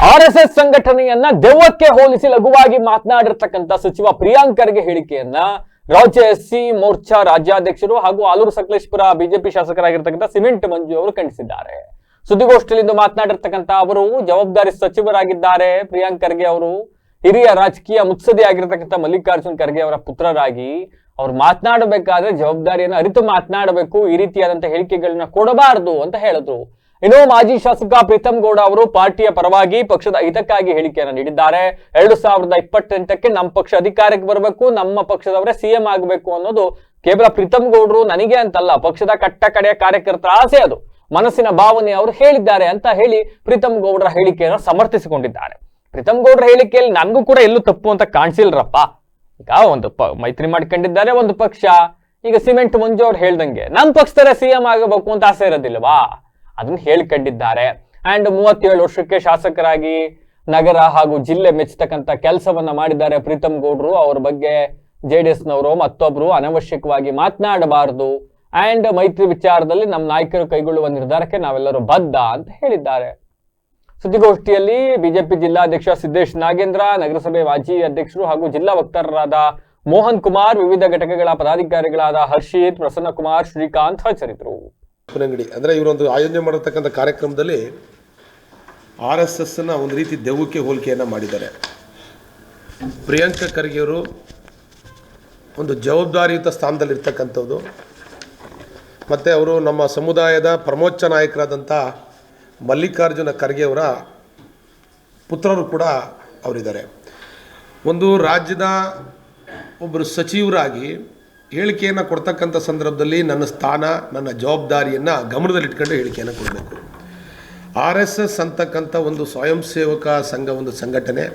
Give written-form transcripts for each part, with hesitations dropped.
RSS ಸಂಘಟನೆಯನ್ನ ದೆವ್ವಕ್ಕೆ ಹೋಲಿಸಿ ಲಘುವಾಗಿ ಮಾತನಾಡಿರ್ತಕ್ಕಂಥ ಸಚಿವ ಪ್ರಿಯಾಂಕ್ ಖರ್ಗೆ ಹೇಳಿಕೆಯನ್ನ ರಾಜ್ಯ SC ಮೋರ್ಚಾ ರಾಜ್ಯಾಧ್ಯಕ್ಷರು ಹಾಗೂ ಆಲೂರು ಸಕಲೇಶಪುರ ಬಿಜೆಪಿ ಶಾಸಕರಾಗಿರ್ತಕ್ಕಂಥ ಸಿಮೆಂಟ್ ಮಂಜು ಅವರು ಖಂಡಿಸಿದ್ದಾರೆ. ಸುದ್ದಿಗೋಷ್ಠಿಯಲ್ಲಿಂದು ಮಾತನಾಡಿರ್ತಕ್ಕಂಥ ಅವರು ಜವಾಬ್ದಾರಿ ಸಚಿವರಾಗಿದ್ದಾರೆ. ಪ್ರಿಯಾಂಕ್ ಖರ್ಗೆ ಅವರು ಹಿರಿಯ ರಾಜಕೀಯ ಮುತ್ಸದಿ ಆಗಿರ್ತಕ್ಕಂಥ ಮಲ್ಲಿಕಾರ್ಜುನ್ ಖರ್ಗೆ ಅವರ ಪುತ್ರರಾಗಿ ಅವ್ರು ಮಾತನಾಡಬೇಕಾದ್ರೆ ಜವಾಬ್ದಾರಿಯನ್ನು ಅರಿತು ಮಾತನಾಡಬೇಕು, ಈ ರೀತಿಯಾದಂತ ಹೇಳಿಕೆಗಳನ್ನ ಕೊಡಬಾರದು ಅಂತ ಹೇಳಿದ್ರು. ಇನ್ನು ಮಾಜಿ ಶಾಸಕ ಪ್ರೀತಮ್ ಗೌಡ ಅವರು ಪಾರ್ಟಿಯ ಪರವಾಗಿ ಪಕ್ಷದ ಹಿತಕ್ಕಾಗಿ ಹೇಳಿಕೆಯನ್ನು ನೀಡಿದ್ದಾರೆ. 2028ಕ್ಕೆ ನಮ್ಮ ಪಕ್ಷ ಅಧಿಕಾರಕ್ಕೆ ಬರಬೇಕು, ನಮ್ಮ ಪಕ್ಷದವರೇ CM ಆಗಬೇಕು ಅನ್ನೋದು ಕೇವಲ ಪ್ರೀತಮ್ ಗೌಡರು ನನಗೆ ಅಂತಲ್ಲ, ಪಕ್ಷದ ಕಟ್ಟ ಕಡೆಯ ಕಾರ್ಯಕರ್ತರ ಆಸೆ, ಅದು ಮನಸ್ಸಿನ ಭಾವನೆ ಅವರು ಹೇಳಿದ್ದಾರೆ ಅಂತ ಹೇಳಿ ಪ್ರೀತಮ್ ಗೌಡರ ಹೇಳಿಕೆಯನ್ನು ಸಮರ್ಥಿಸಿಕೊಂಡಿದ್ದಾರೆ. ಪ್ರೀತಮ್ ಗೌಡರ ಹೇಳಿಕೆಯಲ್ಲಿ ನನಗೂ ಕೂಡ ಎಲ್ಲೂ ತಪ್ಪು ಅಂತ ಕಾಣಿಸಿಲ್ರಪ್ಪ. ಈಗ ಒಂದು ಮೈತ್ರಿ ಮಾಡ್ಕೊಂಡಿದ್ದಾರೆ ಒಂದು ಪಕ್ಷ, ಈಗ ಸಿಮೆಂಟ್ ಮಂಜು ಅವ್ರು ಹೇಳ್ದಂಗೆ ನಮ್ಮ ಪಕ್ಷದವರೇ CM ಆಗಬೇಕು ಅಂತ ಆಸೆ ಇರೋದಿಲ್ವಾ, ಅದನ್ನ ಹೇಳ್ಕೊಂಡಿದ್ದಾರೆ. ಅಂಡ್ 37 ವರ್ಷಕ್ಕೆ ಶಾಸಕರಾಗಿ ನಗರ ಹಾಗೂ ಜಿಲ್ಲೆ ಮೆಚ್ಚತಕ್ಕಂತ ಕೆಲಸವನ್ನ ಮಾಡಿದ್ದಾರೆ ಪ್ರೀತಮ್ ಗೌಡ್ರು. ಅವ್ರ ಬಗ್ಗೆ JDS ನವರು ಮತ್ತೊಬ್ರು ಅನವಶ್ಯಕವಾಗಿ ಮಾತನಾಡಬಾರದು ಅಂಡ್ ಮೈತ್ರಿ ವಿಚಾರದಲ್ಲಿ ನಮ್ಮ ನಾಯಕರು ಕೈಗೊಳ್ಳುವ ನಿರ್ಧಾರಕ್ಕೆ ನಾವೆಲ್ಲರೂ ಬದ್ಧ ಅಂತ ಹೇಳಿದ್ದಾರೆ. ಸುದ್ದಿಗೋಷ್ಠಿಯಲ್ಲಿ ಬಿಜೆಪಿ ಜಿಲ್ಲಾಧ್ಯಕ್ಷ ಸಿದ್ದೇಶ್ ನಾಗೇಂದ್ರ, ನಗರಸಭೆ ಮಾಜಿ ಅಧ್ಯಕ್ಷರು ಹಾಗೂ ಜಿಲ್ಲಾ ವಕ್ತಾರರಾದ ಮೋಹನ್ ಕುಮಾರ್, ವಿವಿಧ ಘಟಕಗಳ ಪದಾಧಿಕಾರಿಗಳಾದ ಹರ್ಷಿತ್, ಪ್ರಸನ್ನ ಕುಮಾರ್, ಶ್ರೀಕಾಂತ್ ಹಾಜರಿದ್ದರು. ಅಂದ್ರೆ ಇವರೊಂದು ಆಯೋಜನೆ ಮಾಡತಕ್ಕಂಥ ಕಾರ್ಯಕ್ರಮದಲ್ಲಿ RSS ಒಂದು ರೀತಿ ದೆವ್ವಕ್ಕೆ ಹೋಲಿಕೆಯನ್ನು ಮಾಡಿದ್ದಾರೆ. ಪ್ರಿಯಾಂಕ್ ಖರ್ಗೆ ಅವರು ಒಂದು ಜವಾಬ್ದಾರಿಯುತ ಸ್ಥಾನದಲ್ಲಿರ್ತಕ್ಕಂಥದ್ದು, ಮತ್ತು ಅವರು ನಮ್ಮ ಸಮುದಾಯದ ಪ್ರಮೋಚ್ಚ ನಾಯಕರಾದಂಥ ಮಲ್ಲಿಕಾರ್ಜುನ ಖರ್ಗೆ ಅವರ ಪುತ್ರರು ಕೂಡ ಅವರಿದ್ದಾರೆ. ಒಂದು ರಾಜ್ಯದ ಒಬ್ಬರು ಸಚಿವರಾಗಿ ಹೇಳಿಕೆಯನ್ನು ಕೊಡ್ತಕ್ಕಂಥ ಸಂದರ್ಭದಲ್ಲಿ ನನ್ನ ಸ್ಥಾನ, ನನ್ನ ಜವಾಬ್ದಾರಿಯನ್ನು ಗಮನದಲ್ಲಿಟ್ಕೊಂಡು ಹೇಳಿಕೆಯನ್ನು ಕೊಡಬೇಕು. RSS ಅಂತಕ್ಕಂಥ ಒಂದು ಸ್ವಯಂ ಸೇವಕ ಸಂಘ, ಒಂದು ಸಂಘಟನೆ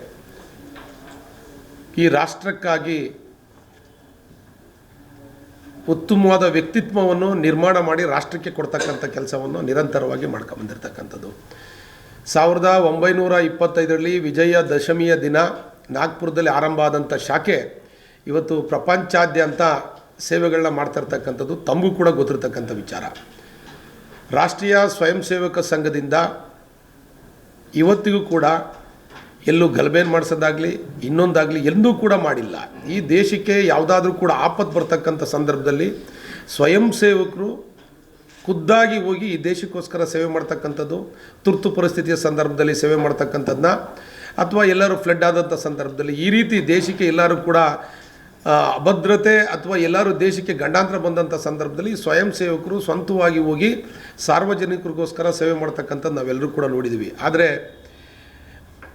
ಈ ರಾಷ್ಟ್ರಕ್ಕಾಗಿ ಉತ್ತಮವಾದ ವ್ಯಕ್ತಿತ್ವವನ್ನು ನಿರ್ಮಾಣ ಮಾಡಿ ರಾಷ್ಟ್ರಕ್ಕೆ ಕೊಡ್ತಕ್ಕಂಥ ಕೆಲಸವನ್ನು ನಿರಂತರವಾಗಿ ಮಾಡ್ಕೊಂಬಂದಿರ್ತಕ್ಕಂಥದ್ದು. 1925ರಲ್ಲಿ ವಿಜಯದಶಮಿಯ ದಿನ ನಾಗ್ಪುರದಲ್ಲಿ ಆರಂಭ ಆದಂಥ ಶಾಖೆ ಇವತ್ತು ಪ್ರಪಂಚಾದ್ಯಂತ ಸೇವೆಗಳನ್ನ ಮಾಡ್ತಿರ್ತಕ್ಕಂಥದ್ದು ತಮಗೂ ಕೂಡ ಗೊತ್ತಿರ್ತಕ್ಕಂಥ ವಿಚಾರ. ರಾಷ್ಟ್ರೀಯ ಸ್ವಯಂ ಸೇವಕ ಸಂಘದಿಂದ ಇವತ್ತಿಗೂ ಕೂಡ ಎಲ್ಲೂ ಗಲಭೆಯನ್ನು ಮಾಡಿಸೋದಾಗಲಿ ಇನ್ನೊಂದಾಗಲಿ ಎಂದೂ ಕೂಡ ಮಾಡಿಲ್ಲ. ಈ ದೇಶಕ್ಕೆ ಯಾವುದಾದ್ರೂ ಕೂಡ ಆಪತ್ತು ಬರ್ತಕ್ಕಂಥ ಸಂದರ್ಭದಲ್ಲಿ ಸ್ವಯಂ ಸೇವಕರು ಖುದ್ದಾಗಿ ಹೋಗಿ ಈ ದೇಶಕ್ಕೋಸ್ಕರ ಸೇವೆ ಮಾಡ್ತಕ್ಕಂಥದ್ದು, ತುರ್ತು ಪರಿಸ್ಥಿತಿಯ ಸಂದರ್ಭದಲ್ಲಿ ಸೇವೆ ಮಾಡ್ತಕ್ಕಂಥದ್ದನ್ನ, ಅಥವಾ ಎಲ್ಲರೂ ಫ್ಲಡ್ ಆದಂಥ ಸಂದರ್ಭದಲ್ಲಿ ಈ ರೀತಿ ದೇಶಕ್ಕೆ ಎಲ್ಲರೂ ಕೂಡ ಅಭದ್ರತೆ ಅಥವಾ ಎಲ್ಲರೂ ದೇಶಕ್ಕೆ ಗಂಡಾಂತರ ಬಂದಂಥ ಸಂದರ್ಭದಲ್ಲಿ ಸ್ವಯಂ ಸೇವಕರು ಸ್ವಂತವಾಗಿ ಹೋಗಿ ಸಾರ್ವಜನಿಕರಿಗೋಸ್ಕರ ಸೇವೆ ಮಾಡ್ತಕ್ಕಂಥದ್ದು ನಾವೆಲ್ಲರೂ ಕೂಡ ನೋಡಿದ್ವಿ. ಆದರೆ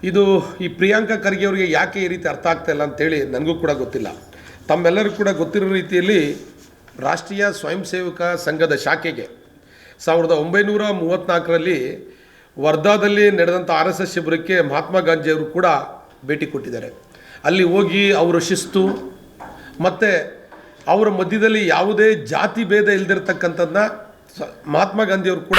ಇದು ಈ ಪ್ರಿಯಾಂಕ್ ಖರ್ಗೆ ಅವರಿಗೆ ಯಾಕೆ ಈ ರೀತಿ ಅರ್ಥ ಆಗ್ತಾ ಇಲ್ಲ ಅಂತೇಳಿ ನನಗೂ ಕೂಡ ಗೊತ್ತಿಲ್ಲ. ತಮ್ಮೆಲ್ಲರಿಗೂ ಕೂಡ ಗೊತ್ತಿರೋ ರೀತಿಯಲ್ಲಿ ರಾಷ್ಟ್ರೀಯ ಸ್ವಯಂ ಸೇವಕ ಸಂಘದ ಶಾಖೆಗೆ 1934ರಲ್ಲಿ ವರ್ಧಾದಲ್ಲಿ ನಡೆದಂಥ RSS ಶಿಬಿರಕ್ಕೆ ಮಹಾತ್ಮ ಗಾಂಧಿಯವರು ಕೂಡ ಭೇಟಿ ಕೊಟ್ಟಿದ್ದಾರೆ. ಅಲ್ಲಿ ಹೋಗಿ ಅವರ ಶಿಸ್ತು ಮತ್ತು ಅವರ ಮಧ್ಯದಲ್ಲಿ ಯಾವುದೇ ಜಾತಿ ಭೇದ ಇಲ್ಲದಿರ್ತಕ್ಕಂಥದ್ದನ್ನ ಮಹಾತ್ಮ ಗಾಂಧಿಯವರು ಕೂಡ